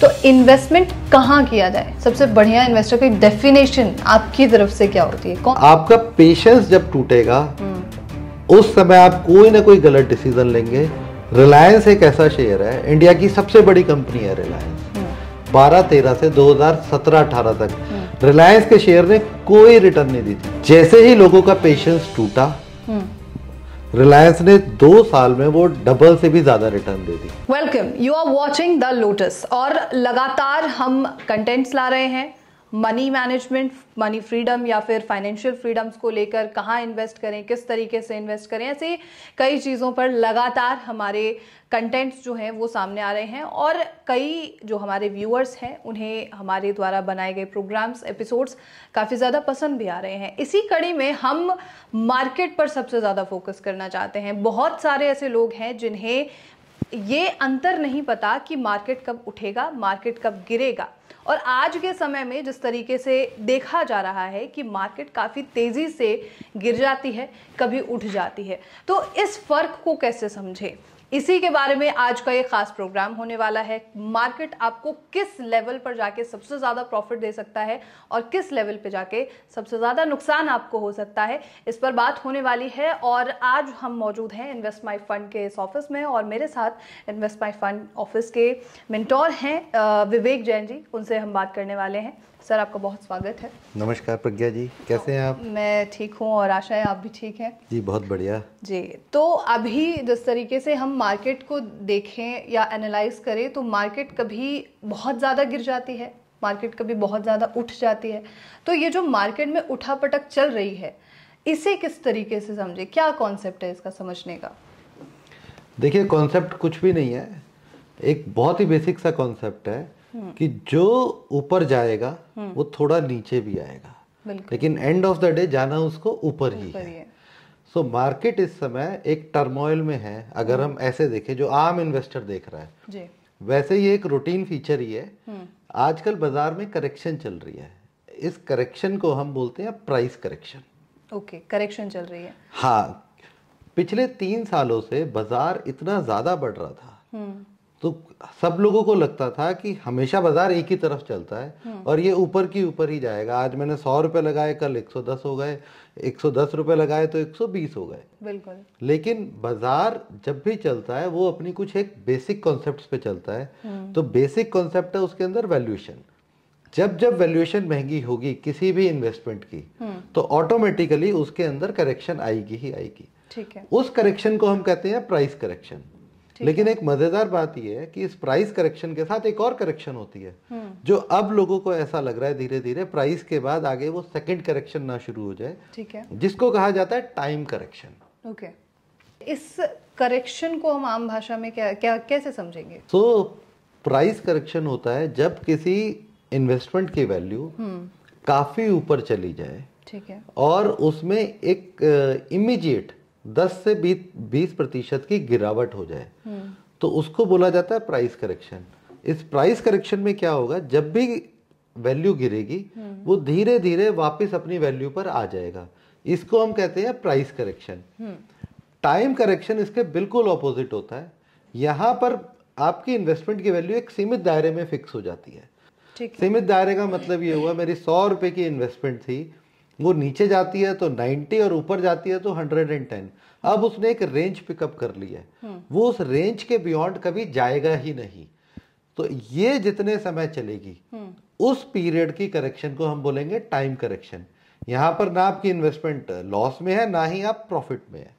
तो इन्वेस्टमेंट कहाँ किया जाए? सबसे बढ़िया इन्वेस्टर की डेफिनेशन आपकी तरफ से क्या होती है? कौन? आपका पेशेंस जब टूटेगा उस समय आप कोई ना कोई गलत डिसीजन लेंगे। रिलायंस एक ऐसा शेयर है, इंडिया की सबसे बड़ी कंपनी है रिलायंस। 12-13 से 2017-18 तक रिलायंस के शेयर ने कोई रिटर्न नहीं दी थी। जैसे ही लोगों का पेशेंस टूटा, रिलायंस ने 2 साल में वो डबल से भी ज्यादा रिटर्न दे दी। Welcome, you are watching the lotus और लगातार हम कंटेंट्स ला रहे हैं मनी मैनेजमेंट, मनी फ्रीडम या फिर फाइनेंशियल फ्रीडम्स को लेकर। कहाँ इन्वेस्ट करें, किस तरीके से इन्वेस्ट करें, ऐसे कई चीज़ों पर लगातार हमारे कंटेंट्स जो हैं वो सामने आ रहे हैं और कई जो हमारे व्यूअर्स हैं उन्हें हमारे द्वारा बनाए गए प्रोग्राम्स, एपिसोड्स काफ़ी ज़्यादा पसंद भी आ रहे हैं। इसी कड़ी में हम मार्केट पर सबसे ज़्यादा फोकस करना चाहते हैं। बहुत सारे ऐसे लोग हैं जिन्हें ये अंतर नहीं पता कि मार्केट कब उठेगा, मार्केट कब गिरेगा। और आज के समय में जिस तरीके से देखा जा रहा है कि मार्केट काफ़ी तेज़ी से गिर जाती है, कभी उठ जाती है, तो इस फर्क को कैसे समझें, इसी के बारे में आज का ये खास प्रोग्राम होने वाला है। मार्केट आपको किस लेवल पर जाके सबसे ज़्यादा प्रॉफिट दे सकता है और किस लेवल पे जाके सबसे ज़्यादा नुकसान आपको हो सकता है, इस पर बात होने वाली है। और आज हम मौजूद हैं इन्वेस्ट माई फंड के इस ऑफिस में और मेरे साथ इन्वेस्ट माई फंड ऑफिस के मेंटोर हैं विवेक जैन जी, उनसे हम बात करने वाले हैं। सर, आपका बहुत स्वागत है। नमस्कार प्रज्ञा जी, कैसे हैं आप? मैं ठीक हूँ और आशा है आप भी ठीक हैं जी। बहुत बढ़िया जी। तो अभी जिस तरीके से हम मार्केट को देखें या एनालाइज करें तो मार्केट कभी बहुत ज़्यादा गिर जाती है, मार्केट कभी बहुत ज़्यादा उठ जाती है। तो ये जो मार्केट में उठापटक चल रही है, इसे किस तरीके से समझे, क्या कॉन्सेप्ट है इसका समझने का? देखिए, कॉन्सेप्ट कुछ भी नहीं है, एक बहुत ही बेसिक सा कॉन्सेप्ट है कि जो ऊपर जाएगा वो थोड़ा नीचे भी आएगा, लेकिन एंड ऑफ द डे जाना उसको ऊपर ही है। सो मार्केट इस समय एक टर्मोइल में है। अगर हम ऐसे देखें, जो आम इन्वेस्टर देख रहा है जी, वैसे ये एक रूटीन फीचर ही है। आजकल बाजार में करेक्शन चल रही है, इस करेक्शन को हम बोलते हैं प्राइस करेक्शन। ओके, करेक्शन चल रही है। हाँ, पिछले 3 सालों से बाजार इतना ज्यादा बढ़ रहा था तो सब लोगों को लगता था कि हमेशा बाजार एक ही तरफ चलता है और ये ऊपर की ऊपर ही जाएगा। आज मैंने 100 रुपए लगाए, कल 110 हो गए, 110 रुपए लगाए तो 120 हो गए। बिल्कुल। लेकिन बाजार जब भी चलता है वो अपनी कुछ एक बेसिक कॉन्सेप्ट्स पे चलता है। तो बेसिक कॉन्सेप्ट है उसके अंदर वैल्यूएशन। जब जब वैल्यूएशन महंगी होगी किसी भी इन्वेस्टमेंट की तो ऑटोमेटिकली उसके अंदर करेक्शन आएगी ही आएगी। ठीक है। उस करेक्शन को हम कहते हैं प्राइस करेक्शन। लेकिन एक मजेदार बात यह है कि इस प्राइस करेक्शन के साथ एक और करेक्शन होती है जो अब लोगों को ऐसा लग रहा है धीरे धीरे प्राइस के बाद आगे वो सेकंड करेक्शन ना शुरू हो जाए। ठीक है। जिसको कहा जाता है टाइम करेक्शन। ओके, इस करेक्शन को हम आम भाषा में क्या कैसे समझेंगे? तो प्राइस करेक्शन होता है जब किसी इन्वेस्टमेंट की वैल्यू काफी ऊपर चली जाए, ठीक है, और उसमें एक इमीडिएट 10 से 20% की गिरावट हो जाए तो उसको बोला जाता है प्राइस करेक्शन। इस प्राइस करेक्शन में क्या होगा, जब भी वैल्यू गिरेगी वो धीरे धीरे वापस अपनी वैल्यू पर आ जाएगा। इसको हम कहते हैं प्राइस करेक्शन। टाइम करेक्शन इसके बिल्कुल ऑपोजिट होता है। यहाँ पर आपकी इन्वेस्टमेंट की वैल्यू एक सीमित दायरे में फिक्स हो जाती है। सीमित दायरे का मतलब ये हुआ, मेरी 100 रुपए की इन्वेस्टमेंट थी, वो नीचे जाती है तो 90 और ऊपर जाती है तो 110। अब उसने एक रेंज पिकअप कर ली है, वो उस रेंज के बियॉन्ड कभी जाएगा ही नहीं। तो ये जितने समय चलेगी उस पीरियड की करेक्शन को हम बोलेंगे टाइम करेक्शन। यहाँ पर ना आपकी इन्वेस्टमेंट लॉस में है ना ही आप प्रॉफिट में है।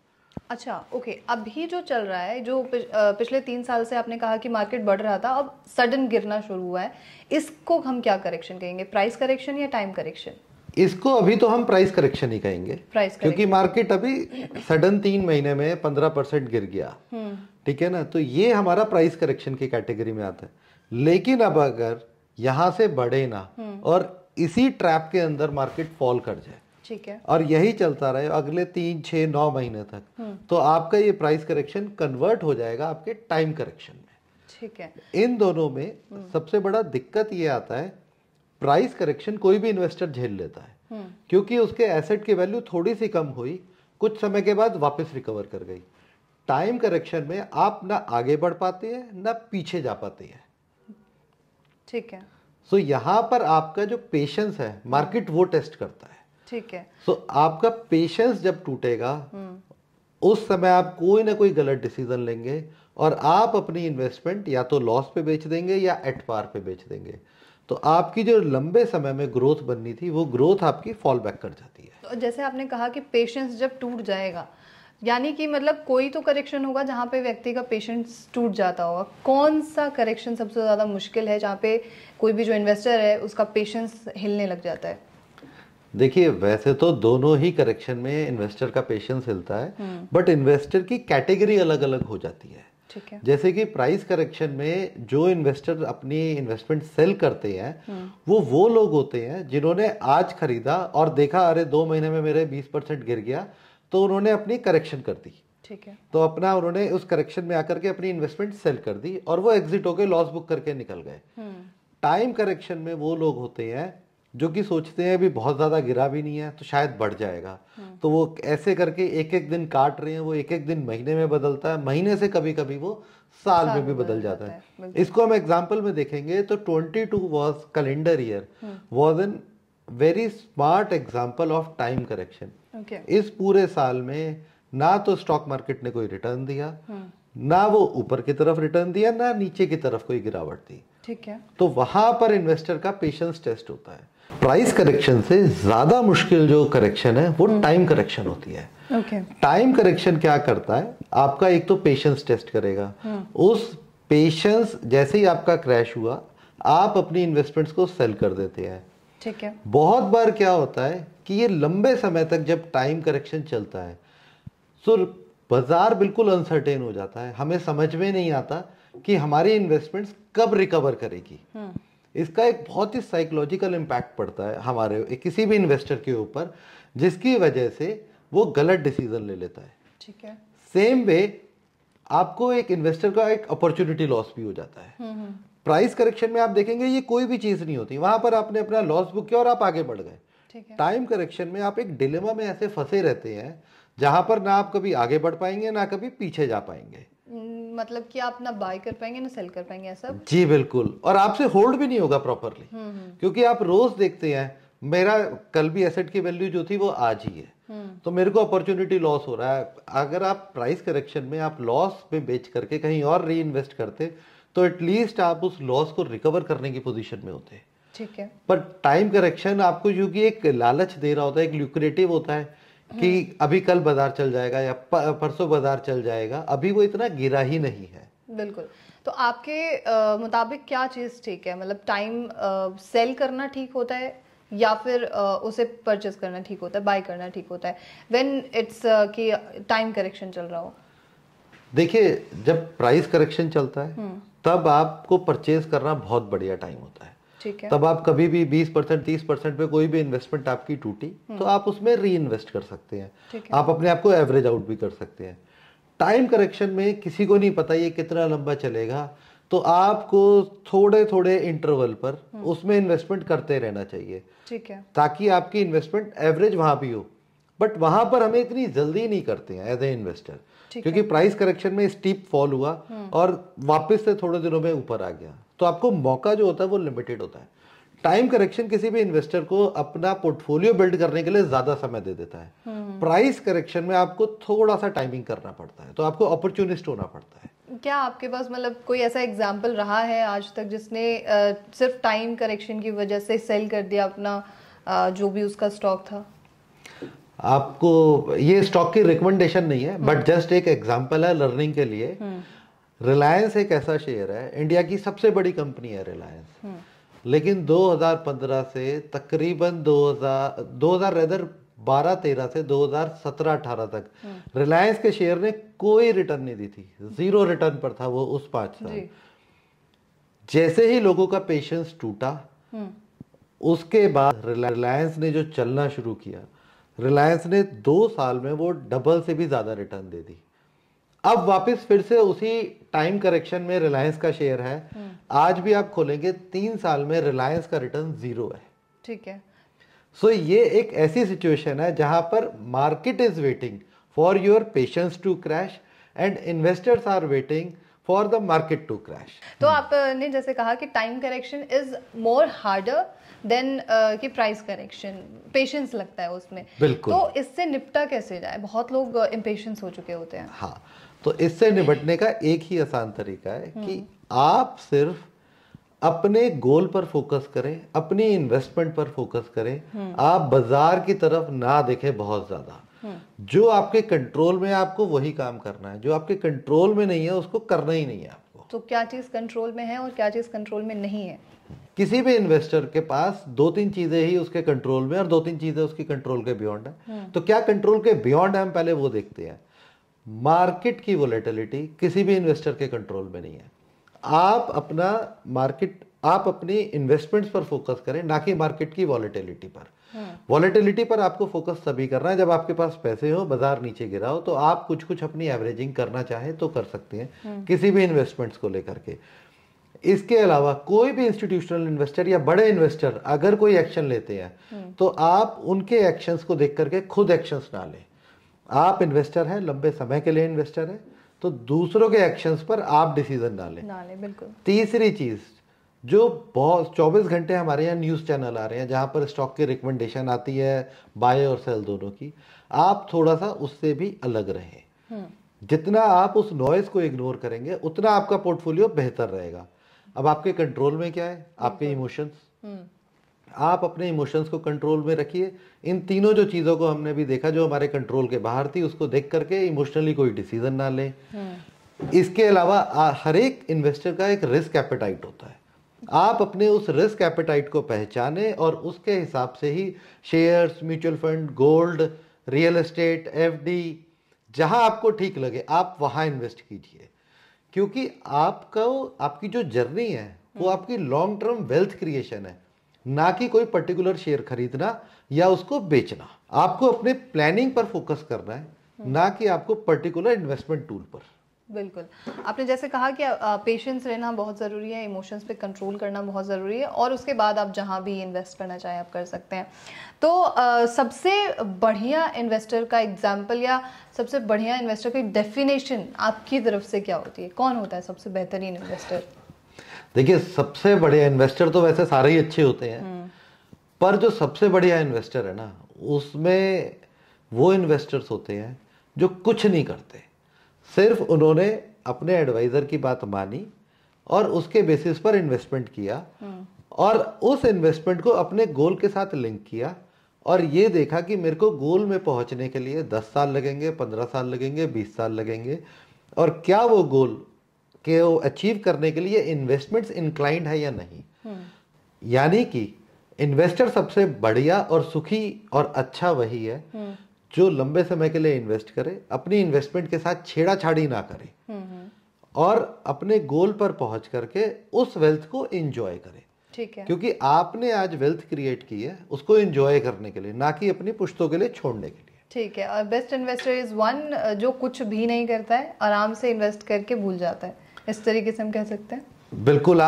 अच्छा, ओके। अभी जो चल रहा है, जो पिछले 3 साल से आपने कहा कि मार्केट बढ़ रहा था, अब सडन गिरना शुरू हुआ है, इसको हम क्या करेक्शन कहेंगे, प्राइस करेक्शन या टाइम करेक्शन? इसको अभी तो हम प्राइस करेक्शन ही कहेंगे, क्योंकि मार्केट अभी सडन 3 महीने में 15% गिर गया, ठीक है ना, तो ये हमारा प्राइस करेक्शन की कैटेगरी में आता है। लेकिन अब अगर यहाँ से बढ़े ना और इसी ट्रैप के अंदर मार्केट फॉल कर जाए, ठीक है, और यही चलता रहे अगले 3, 6, 9 महीने तक, तो आपका ये प्राइस करेक्शन कन्वर्ट हो जाएगा आपके टाइम करेक्शन में। ठीक है। इन दोनों में सबसे बड़ा दिक्कत ये आता है, प्राइस करेक्शन कोई भी इन्वेस्टर झेल लेता है क्योंकि उसके एसेट की वैल्यू थोड़ी सी कम हुई, कुछ समय के बाद वापस रिकवर कर गई। टाइम करेक्शन में आप ना आगे बढ़ पाते हैं ना पीछे जा पाते हैं। ठीक है। सो यहाँ पर आपका जो पेशेंस है मार्केट वो टेस्ट करता है। ठीक है। सो आपका पेशेंस जब टूटेगा उस समय आप कोई ना कोई गलत डिसीजन लेंगे और आप अपनी इन्वेस्टमेंट या तो लॉस पे बेच देंगे या एट पार पे बेच देंगे। तो आपकी जो लंबे समय में ग्रोथ बननी थी वो ग्रोथ आपकी फॉल बैक कर जाती है। तो जैसे आपने कहा कि पेशेंस जब टूट जाएगा, यानी कि मतलब कोई तो करेक्शन होगा जहाँ पे व्यक्ति का पेशेंस टूट जाता होगा। कौन सा करेक्शन सबसे ज़्यादा मुश्किल है जहाँ पे कोई भी जो इन्वेस्टर है उसका पेशेंस हिलने लग जाता है? देखिए, वैसे तो दोनों ही करेक्शन में इन्वेस्टर का पेशेंस हिलता है, बट इन्वेस्टर की कैटेगरी अलग अलग हो जाती है। ठीक है। जैसे कि प्राइस करेक्शन में जो इन्वेस्टर अपनी इन्वेस्टमेंट सेल करते हैं वो लोग होते हैं जिन्होंने आज खरीदा और देखा अरे 2 महीने में मेरे 20% गिर गया, तो उन्होंने अपनी करेक्शन कर दी। ठीक है। तो अपना उन्होंने उस करेक्शन में आकर के अपनी इन्वेस्टमेंट सेल कर दी और वो एग्जिट होकर लॉस बुक करके निकल गए। टाइम करेक्शन में वो लोग होते हैं जो कि सोचते हैं अभी बहुत ज़्यादा गिरा भी नहीं है तो शायद बढ़ जाएगा, तो वो ऐसे करके एक एक दिन काट रहे हैं। वो एक एक दिन महीने में बदलता है, महीने से कभी कभी वो साल में भी बदल जाता है। इसको हम एग्जाम्पल में देखेंगे तो 22 was calendar year was an very smart example of time correction. इस पूरे साल में ना तो स्टॉक मार्केट ने कोई रिटर्न दिया, ना वो ऊपर की तरफ रिटर्न दिया, ना नीचे की तरफ कोई गिरावट दी। ठीक है। तो वहां पर इन्वेस्टर का पेशेंस टेस्ट होता है। प्राइस करेक्शन से ज्यादा मुश्किल जो करेक्शन है वो टाइम करेक्शन होती है। टाइम करेक्शन क्या करता है, आपका एक तो पेशेंस टेस्ट करेगा। उस पेशेंस जैसे ही आपका क्रैश हुआ आप अपनी इन्वेस्टमेंट्स को सेल कर देते हैं। ठीक है। बहुत बार क्या होता है कि ये लंबे समय तक जब टाइम करेक्शन चलता है तो बाजार बिल्कुल अनसर्टेन हो जाता है, हमें समझ में नहीं आता कि हमारी इन्वेस्टमेंट्स कब रिकवर करेगी। इसका एक बहुत ही साइकोलॉजिकल इम्पैक्ट पड़ता है हमारे किसी भी इन्वेस्टर के ऊपर, जिसकी वजह से वो गलत डिसीजन ले लेता है। ठीक है। सेम वे आपको एक इन्वेस्टर का एक अपॉर्चुनिटी लॉस भी हो जाता है। प्राइस करेक्शन में आप देखेंगे ये कोई भी चीज नहीं होती, वहां पर आपने अपना लॉस बुक किया और आप आगे बढ़ गए। टाइम करेक्शन में आप एक डिलेमा में ऐसे फंसे रहते हैं जहां पर ना आप कभी आगे बढ़ पाएंगे ना कभी पीछे जा पाएंगे। मतलब कि आप ना बाय कर पाएंगे ना सेल कर पाएंगे, ऐसा? जी बिल्कुल, और आपसे होल्ड भी नहीं होगा प्रॉपरली, क्योंकि आप रोज देखते हैं मेरा कल भी एसेट की वैल्यू जो थी वो आज ही है, तो मेरे को अपॉर्चुनिटी लॉस हो रहा है। अगर आप प्राइस करेक्शन में आप लॉस में बेच करके कहीं और री इन्वेस्ट करते तो एटलीस्ट आप उस लॉस को रिकवर करने की पोजीशन में होते। ठीक है। पर टाइम करेक्शन आपको क्योंकि एक लालच दे रहा होता है, एक ल्यूक्रेटिव होता है कि अभी कल बाजार चल जाएगा या परसों बाजार चल जाएगा, अभी वो इतना गिरा ही नहीं है। बिल्कुल। तो आपके मुताबिक क्या चीज़ ठीक है, मतलब टाइम सेल करना ठीक होता है या फिर उसे परचेज करना ठीक होता है, बाय करना ठीक होता है व्हेन इट्स कि टाइम करेक्शन चल रहा हो? देखिए, जब प्राइस करेक्शन चलता है तब आपको परचेज करना बहुत बढ़िया टाइम होता है। ठीक है। तब आप कभी भी 20% 30% पे कोई भी इन्वेस्टमेंट आपकी टूटी तो आप उसमें री इन्वेस्ट कर सकते हैं, आप अपने आप को एवरेज आउट भी कर सकते हैं। टाइम करेक्शन में किसी को नहीं पता ये कितना लंबा चलेगा, तो आपको थोड़े थोड़े इंटरवल पर उसमें इन्वेस्टमेंट करते रहना चाहिए। ठीक है। ताकि आपकी इन्वेस्टमेंट एवरेज वहां भी हो, बट वहां पर हमें इतनी जल्दी नहीं करते हैं एज ए इन्वेस्टर, क्योंकि प्राइस करेक्शन में स्टीप फॉल हुआ और वापस से थोड़े दिनों में ऊपर आ गया, तो आपको मौका जो होता है वो लिमिटेड होता है। टाइम करेक्शन किसी भी इन्वेस्टर को अपना पोर्टफोलियो बिल्ड करने के लिए ज्यादा समय दे देता है। प्राइस करेक्शन में आपको थोड़ा सा टाइमिंग करना पड़ता है, तो आपको अपॉर्चुनिस्ट होना पड़ता है। क्या आपके पास मतलब कोई ऐसा एग्जाम्पल रहा है आज तक जिसने सिर्फ टाइम करेक्शन की वजह से सेल कर दिया अपना जो भी उसका स्टॉक था? आपको ये स्टॉक की रिकमेंडेशन नहीं है, बट जस्ट एक एग्जांपल है लर्निंग के लिए। रिलायंस एक ऐसा शेयर है, इंडिया की सबसे बड़ी कंपनी है रिलायंस, लेकिन 2015 से तकरीबन 2012-13 से 2017-18 तक रिलायंस के शेयर ने कोई रिटर्न नहीं दी थी, 0 रिटर्न पर था वो उस 5 साल। जैसे ही लोगों का पेशेंस टूटा उसके बाद रिलायंस ने जो चलना शुरू किया, रिलायंस ने 2 साल में वो डबल से भी ज्यादा रिटर्न दे दी। अब वापस फिर से उसी टाइम करेक्शन में रिलायंस का शेयर है, आज भी आप खोलेंगे 3 साल में रिलायंस का रिटर्न 0 है। ठीक है। सो ये एक ऐसी सिचुएशन है जहां पर market is waiting for your patience to crash and investors are waiting for the market to crash. तो आपने जैसे कहा कि time correction is more harder then कि प्राइस करेक्शन, पेशेंस लगता है उसमें। बिल्कुल। तो इससे निपटा कैसे जाए? बहुत लोग इम्पेशेंस हो चुके होते हैं। हाँ, तो इससे निपटने का एक ही आसान तरीका है कि आप सिर्फ अपने गोल पर फोकस करें, अपनी इन्वेस्टमेंट पर फोकस करें। आप बाजार की तरफ ना देखें बहुत ज्यादा। जो आपके कंट्रोल में है आपको वही काम करना है, जो आपके कंट्रोल में नहीं है उसको करना ही नहीं है आपको। तो क्या चीज कंट्रोल में है और क्या चीज कंट्रोल में नहीं है? किसी भी इन्वेस्टर के पास 2-3 चीजें ही उसके कंट्रोल में और 2-3 चीजें उसकी कंट्रोल के बियॉन्ड है। तो क्या कंट्रोल के बियॉन्ड है, हम पहले वो देखते हैं। मार्केट की वोलेटिलिटी किसी भी इन्वेस्टर के कंट्रोल में नहीं है। आप अपनी इन्वेस्टमेंट्स पर फोकस करें, ना कि मार्केट की वॉलेटिलिटी पर। वॉलेटिलिटी पर आपको फोकस तभी करना है जब आपके पास पैसे हो, बाजार नीचे गिरा हो, तो आप कुछ कुछ अपनी एवरेजिंग करना चाहें तो कर सकते हैं किसी भी इन्वेस्टमेंट्स को लेकर के। इसके अलावा कोई भी इंस्टीट्यूशनल इन्वेस्टर या बड़े इन्वेस्टर अगर कोई एक्शन लेते हैं तो आप उनके एक्शंस को देख करके खुद एक्शंस ना लें। आप इन्वेस्टर हैं, लंबे समय के लिए इन्वेस्टर हैं, तो दूसरों के एक्शंस पर आप डिसीजन ना लें। बिल्कुल। तीसरी चीज, जो बहुत 24 घंटे हमारे यहाँ न्यूज़ चैनल आ रहे हैं जहाँ पर स्टॉक की रिकमेंडेशन आती है बाय और सेल दोनों की, आप थोड़ा सा उससे भी अलग रहें। जितना आप उस नॉइज को इग्नोर करेंगे उतना आपका पोर्टफोलियो बेहतर रहेगा। अब आपके कंट्रोल में क्या है? आपके इमोशंस। आप अपने इमोशंस को कंट्रोल में रखिए। इन तीनों जो चीज़ों को हमने भी देखा जो हमारे कंट्रोल के बाहर थी, उसको देख करके इमोशनली कोई डिसीजन ना लें। इसके अलावा हर एक इन्वेस्टर का एक रिस्क एपेटाइट होता है। आप अपने उस रिस्क एपेटाइट को पहचाने और उसके हिसाब से ही shares, mutual fund, gold, real estate, FD, जहां आपको ठीक लगे आप वहां इन्वेस्ट कीजिए। क्योंकि आपकी जो जर्नी है वो आपकी लॉन्ग टर्म वेल्थ क्रिएशन है, ना कि कोई पर्टिकुलर शेयर खरीदना या उसको बेचना। आपको अपने प्लानिंग पर फोकस करना है, ना कि आपको पर्टिकुलर इन्वेस्टमेंट टूल पर। बिल्कुल। आपने जैसे कहा कि पेशेंस रहना बहुत ज़रूरी है, इमोशंस पे कंट्रोल करना बहुत ज़रूरी है, और उसके बाद आप जहां भी इन्वेस्ट करना चाहें आप कर सकते हैं। तो सबसे बढ़िया इन्वेस्टर का एग्जाम्पल या सबसे बढ़िया इन्वेस्टर की डेफिनेशन आपकी तरफ से क्या होती है? कौन होता है सबसे बेहतरीन इन्वेस्टर? देखिए, सबसे बढ़िया इन्वेस्टर तो वैसे सारे ही अच्छे होते हैं, पर जो सबसे बढ़िया इन्वेस्टर है ना, उसमें वो इन्वेस्टर्स होते हैं जो कुछ नहीं करते, सिर्फ उन्होंने अपने एडवाइजर की बात मानी और उसके बेसिस पर इन्वेस्टमेंट किया और उस इन्वेस्टमेंट को अपने गोल के साथ लिंक किया और ये देखा कि मेरे को गोल में पहुंचने के लिए 10 साल लगेंगे, 15 साल लगेंगे, 20 साल लगेंगे, और क्या वो गोल के वो अचीव करने के लिए इन्वेस्टमेंट्स इंक्लाइंड है या नहीं। यानी कि इन्वेस्टर सबसे बढ़िया और सुखी और अच्छा वही है जो लंबे समय के लिए इन्वेस्ट करे, अपनी इन्वेस्टमेंट के साथ छेड़ाछाड़ी ना करे और अपने गोल पर पहुंच करके उस वेल्थ को एंजॉय करे। ठीक है। क्योंकि आपने आज वेल्थ क्रिएट की है उसको एंजॉय करने के लिए, ना कि अपनी पुश्तों के लिए छोड़ने के लिए। ठीक है। और बेस्ट इन्वेस्टर इज वन जो कुछ भी नहीं करता है, आराम से इन्वेस्ट करके भूल जाता है, इस तरीके से हम कह सकते हैं। बिल्कुल।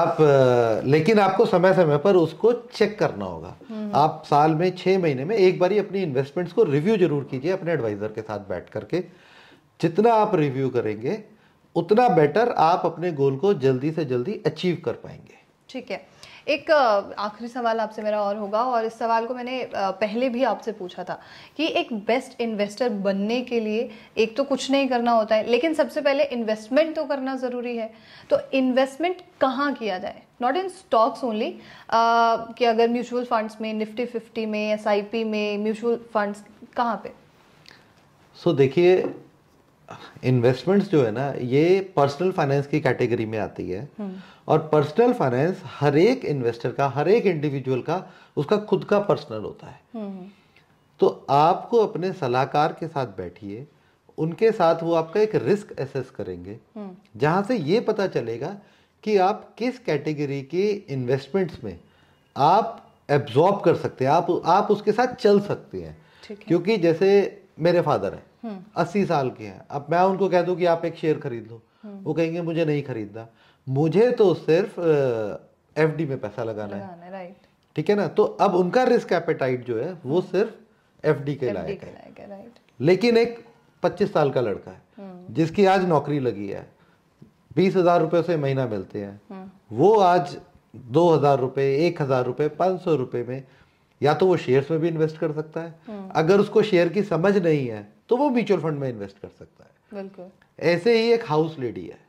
लेकिन आपको समय समय पर उसको चेक करना होगा। आप साल में 6 महीने में एक बारी अपनी इन्वेस्टमेंट्स को रिव्यू जरूर कीजिए अपने एडवाइजर के साथ बैठ करके। जितना आप रिव्यू करेंगे उतना बेटर आप अपने गोल को जल्दी से जल्दी अचीव कर पाएंगे। ठीक है। एक आखिरी सवाल आपसे मेरा और होगा, और इस सवाल को मैंने पहले भी आपसे पूछा था कि एक बेस्ट इन्वेस्टर बनने के लिए एक तो कुछ नहीं करना होता है, लेकिन सबसे पहले इन्वेस्टमेंट तो करना ज़रूरी है। तो इन्वेस्टमेंट कहाँ किया जाए? नॉट इन स्टॉक्स ओनली, कि अगर म्यूचुअल फंड्स में, निफ्टी 50 में, SIP में, म्यूचुअल फंड्स कहाँ पे? सो देखिए, इन्वेस्टमेंट्स जो है ना, ये पर्सनल फाइनेंस की कैटेगरी में आती है और पर्सनल फाइनेंस हर एक इन्वेस्टर का, हर एक इंडिविजुअल का, उसका खुद का पर्सनल होता है। तो आपको अपने सलाहकार के साथ बैठिए, उनके साथ वो आपका एक रिस्क एसेस करेंगे जहां से ये पता चलेगा कि आप किस कैटेगरी के इन्वेस्टमेंट्स में आप एब्जॉर्ब कर सकते हैं, आप उसके साथ चल सकते हैं। क्योंकि जैसे मेरे फादर हैं, 80 साल के हैं, अब मैं उनको कह दूं कि आप एक शेयर खरीद लो, वो कहेंगे मुझे नहीं खरीदना, मुझे तो सिर्फ FD में पैसा लगाना है। राइट। ठीक है ना। तो अब उनका रिस्क एपेटाइट जो है वो सिर्फ FD के लायक है। राइट। लेकिन एक 25 साल का लड़का है जिसकी आज नौकरी लगी है, 20,000 रुपए से महीना मिलते हैं, वो आज 2,000 रुपए, 1,000 रुपए, 500 रुपए में या तो वो शेयर्स में भी इन्वेस्ट कर सकता है, अगर उसको शेयर की समझ नहीं है तो वो म्यूचुअल फंड में इन्वेस्ट कर सकता है। बिल्कुल। ऐसे ही एक हाउस लेडी है,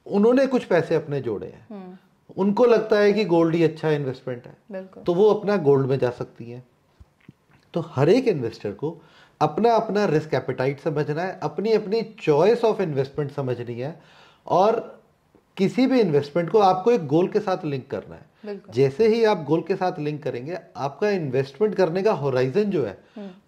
उन्होंने कुछ पैसे अपने जोड़े हैं, उनको लगता है कि गोल्ड ही अच्छा इन्वेस्टमेंट है, तो वो अपना गोल्ड में जा सकती है। तो हर एक इन्वेस्टर को अपना अपना रिस्क एपेटाइट समझना है, अपनी अपनी चॉइस ऑफ इन्वेस्टमेंट समझनी है, और किसी भी इन्वेस्टमेंट को आपको एक गोल के साथ लिंक करना है। जैसे ही आप गोल के साथ लिंक करेंगे, आपका इन्वेस्टमेंट करने का होराइजन जो है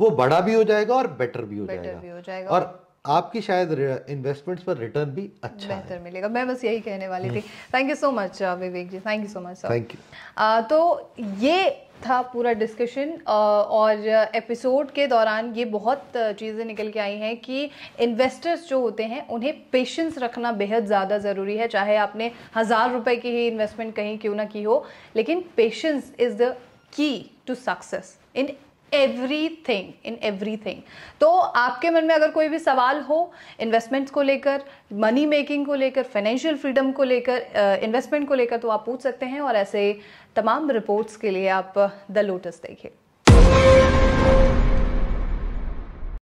वो बड़ा भी हो जाएगा और बेटर भी हो जाएगा, और आपकी शायद इन्वेस्टमेंट्स पर रिटर्न भी अच्छा बेहतर मिलेगा। मैं बस यही कहने वाली थी। Thank you so much Vivek ji, thank you so much sir. Thank you. तो ये था पूरा डिस्कशन, और एपिसोड के दौरान ये बहुत चीज़ें निकल के आई हैं कि इन्वेस्टर्स जो होते हैं उन्हें पेशेंस रखना बेहद ज़्यादा ज़रूरी है। चाहे आपने 1,000 रुपए की ही इन्वेस्टमेंट कहीं क्यों ना की हो, लेकिन patience is the key to success in everything. तो आपके मन में अगर कोई भी सवाल हो इन्वेस्टमेंट्स को लेकर, मनी मेकिंग को लेकर, फाइनेंशियल फ्रीडम को लेकर, इन्वेस्टमेंट को लेकर, तो आप पूछ सकते हैं। और ऐसे तमाम रिपोर्ट्स के लिए आप द लोटस देखिए।